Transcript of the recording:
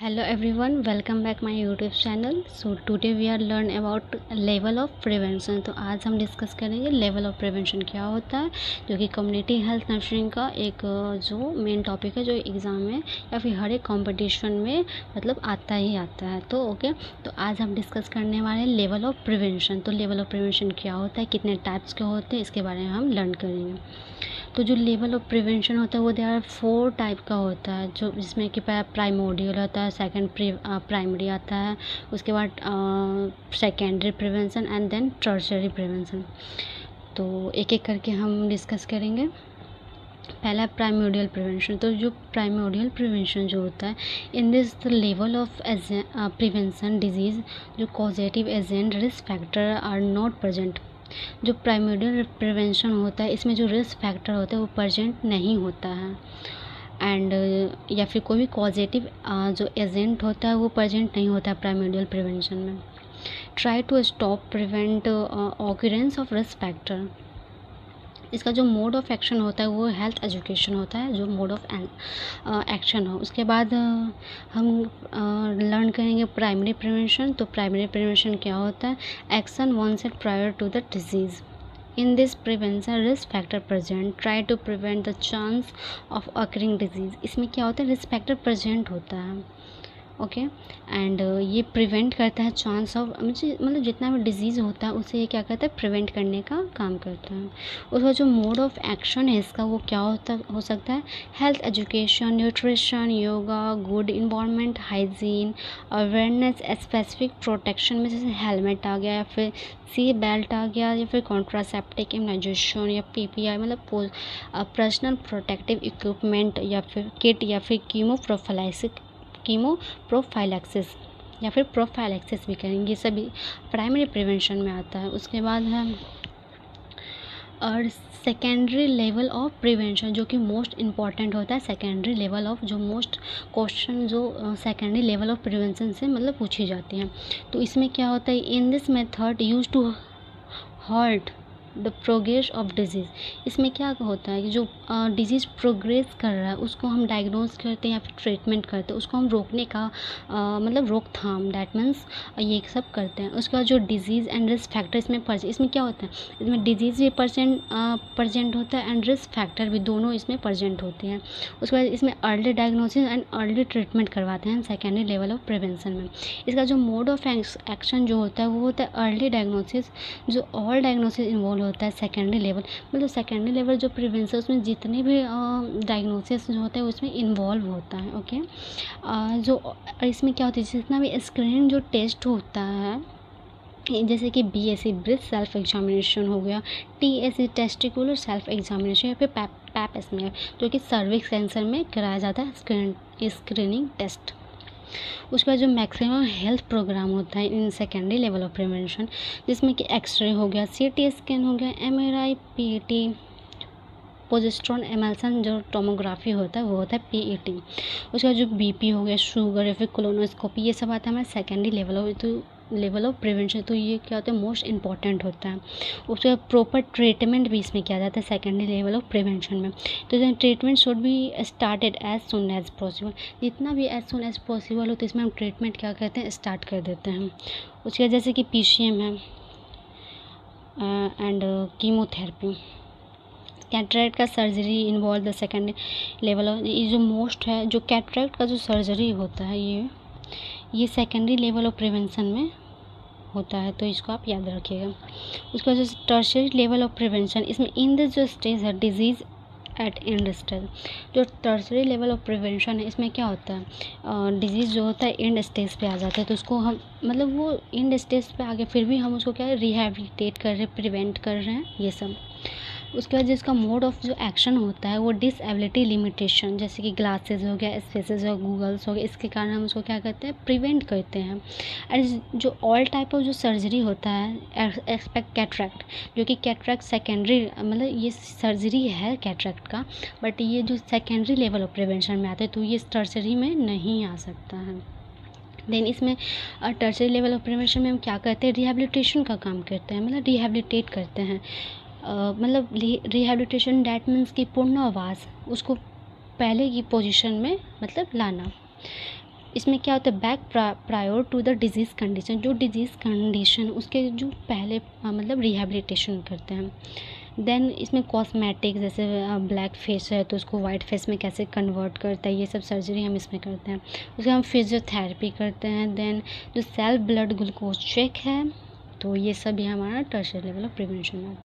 Hello everyone, welcome back my YouTube channel. So today we are learn about level of prevention. तो आज हम discuss करेंगे level of prevention क्या होता है, जो कि कम्युनिटी हेल्थ नर्सिंग का एक जो मेन टॉपिक है, जो एग्ज़ाम में या फिर हर एक कंपटीशन में मतलब आता ही आता है। तो ओके, तो आज हम डिस्कस करने वाले हैं लेवल ऑफ प्रिवेंशन। तो लेवल ऑफ प्रिवेंशन क्या होता है, कितने टाइप्स के होते हैं, इसके बारे में हम लर्न करेंगे। तो जो लेवल ऑफ प्रिवेंशन होता है वो देयर आर 4 टाइप का होता है, जो जिसमें कि प्राइमोडियल होता है, सेकंड प्राइमरी आता है, उसके बाद secondary prevention and then tertiary prevention. तो एक एक करके हम डिस्कस करेंगे। पहला प्राइमोडियल प्रिवेंशन। तो जो प्राइमोडियल प्रिवेंशन जो होता है, in this the level of prevention disease जो causative agent risk factor are not present. जो प्राइमोडियल प्रिवेंशन होता है, इसमें जो रिस्क फैक्टर होता है वो प्रेजेंट नहीं होता है, एंड या फिर कोई भी कॉजेटिव जो एजेंट होता है वो प्रेजेंट नहीं होता है प्राइमोडियल प्रिवेंशन में। Try to stop prevent occurrence of risk factor. इसका जो मोड ऑफ एक्शन होता है वो हेल्थ एजुकेशन होता है, जो मोड ऑफ एक्शन हो। उसके बाद हम लर्न करेंगे प्राइमरी प्रिवेंशन। तो प्राइमरी प्रिवेंशन क्या होता है, action one set prior to the disease. In this prevention risk factor present, try to prevent the chance of occurring disease। इसमें क्या होता है, रिस्क फैक्टर प्रेजेंट होता है, ओके, एंड ये प्रिवेंट करता है चांस ऑफ, मतलब जितना भी डिजीज़ होता है उसे ये क्या करता है, प्रिवेंट करने का काम करता है। उसका जो मोड ऑफ एक्शन है इसका वो क्या हो सकता है, health education, nutrition, yoga, good environment, hygiene, awareness, specific protection में जैसे हेलमेट आ गया, या फिर सी बेल्ट आ गया, या फिर कॉन्ट्रासेप्टिक इम्यूनाइजेशन, या पीपीआई मतलब पर्सनल प्रोटेक्टिव इक्विपमेंट, या फिर किट, या फिर कीमो प्रोफाइलैक्सिस या फिर प्रोफाइलैक्सिस भी करेंगे। ये सभी प्राइमरी प्रिवेंशन में आता है। उसके बाद है और सेकेंडरी लेवल ऑफ प्रिवेंशन, जो कि मोस्ट इम्पॉर्टेंट होता है। सेकेंडरी लेवल ऑफ जो मोस्ट क्वेश्चन जो सेकेंडरी लेवल ऑफ प्रिवेंशन से मतलब पूछी जाती हैं। तो इसमें क्या होता है, in this method use to halt the progress of disease. इसमें क्या होता है कि जो डिजीज़ प्रोग्रेस कर रहा है उसको हम डायग्नोज करते हैं या फिर ट्रीटमेंट करते हैं, उसको हम रोकने का मतलब रोकथाम, दैट मीन्स ये सब करते हैं। उसके बाद जो डिजीज़ एंड रिस्क फैक्टर इसमें क्या होता है, इसमें डिजीज़ भी प्रजेंट होता है एंड रिस्क फैक्टर भी, दोनों इसमें प्रजेंट होते हैं। उसके बाद इसमें early diagnosis and early treatment करवाते हैं सेकेंडरी लेवल ऑफ प्रिवेंशन में। इसका जो मोड ऑफ एक्शन जो होता है वो होता है अर्ली डायग्नोसिस, जो ऑल डायग्नोसिस इन्वॉल्व होता है। सेकेंडरी लेवल मतलब सेकेंडरी लेवल जो प्रिवेंशन, उसमें जितने भी डायग्नोसिस जो होता है उसमें इन्वॉल्व होता है, ओके। जो इसमें क्या होता है, जितना भी स्क्रीनिंग जो टेस्ट होता है, जैसे कि BSc ब्रेस्ट सेल्फ एग्जामिनेशन हो गया, TSE टेस्टिकुलर सेल्फ एग्जामिनेशन, या फिर पैप स्मेयर जो कि सर्विक्स कैंसर में कराया जाता है स्क्रीनिंग टेस्ट। उसके बाद जो मैक्सिमम हेल्थ प्रोग्राम होता है in secondary level of prevention, जिसमें कि एक्सरे हो गया, CT स्कैन हो गया, MRI, PET, पोजेस्ट्रॉन एमल्सन जो टोमोग्राफी होता है वो होता है PET। उसके बाद जो BP हो गया, शुगर, या फिर कोलोनोस्कोपी, ये सब आता है हमारा सेकेंडरी लेवल ऑफ प्रिवेंशन। तो ये क्या होता है, मोस्ट इंपॉर्टेंट होता है। उसके बाद प्रॉपर ट्रीटमेंट भी इसमें किया जाता है सेकेंडरी लेवल ऑफ प्रिवेंशन में। तो treatment should be started as soon as possible, जितना भी एज सुन एज पॉसिबल हो तो इसमें हम ट्रीटमेंट क्या करते हैं, स्टार्ट कर देते हैं। उसके बाद जैसे कि PCM है एंड कीमोथेरेपी, कैटरेक्ट का surgery involve the second level of, ये जो मोस्ट है, जो कैटरेक्ट का जो सर्जरी होता है ये सेकेंडरी लेवल ऑफ प्रिवेंशन में होता है, तो इसको आप याद रखिएगा। उसका जो टर्शियरी लेवल ऑफ प्रिवेंशन, इसमें इन दिस जो स्टेज है डिजीज़ एट एंड स्टेज, जो टर्शियरी लेवल ऑफ प्रिवेंशन है इसमें क्या होता है, डिजीज़ जो होता है एंड स्टेज पे आ जाता है, तो उसको हम मतलब वो एंड स्टेज पे आ गए फिर भी हम उसको क्या है, रिहैबिलिटेट कर रहे हैं, प्रिवेंट कर रहे हैं, ये सब। उसके बाद जिसका मोड ऑफ जो एक्शन होता है वो डिसएबिलिटी लिमिटेशन, जैसे कि ग्लासेस हो गया, स्पेसेस हो, गूगल्स हो गया, इसके कारण हम उसको क्या करते हैं, प्रिवेंट करते हैं। एंड जो ऑल टाइप ऑफ जो सर्जरी होता है, एक्सपेक्ट कैटरेक्ट, जो कि कैटरेक्ट सेकेंडरी मतलब ये सर्जरी है कैटरेक्ट का, बट ये जो सेकेंडरी लेवल ऑफ प्रिवेंशन में आता है तो ये टर्शरी में नहीं आ सकता है। देन इसमें टर्शरी लेवल ऑफ प्रिवेंशन में हम क्या करते हैं, रिहैबिलिटेशन का काम करते हैं, मतलब रिहैबिलिटेट करते हैं। मतलब रिहैबिलिटेशन डैट मीन्स कि पुनर्वास, उसको पहले की पोजीशन में मतलब लाना। इसमें क्या होता है, back prior to the disease condition, जो डिजीज़ कंडीशन उसके जो पहले मतलब रिहेबिलिटेशन करते हैं। देन इसमें कॉस्मेटिक, जैसे ब्लैक फेस है तो उसको वाइट फेस में कैसे कन्वर्ट करता है, ये सब सर्जरी हम इसमें करते हैं। उसके हम फिजियोथेरेपी करते हैं। देन जो सेल्फ ब्लड ग्लूकोज चेक है, तो ये सब भी हमारा टर्शियरी लेवल ऑफ प्रिवेंशन है।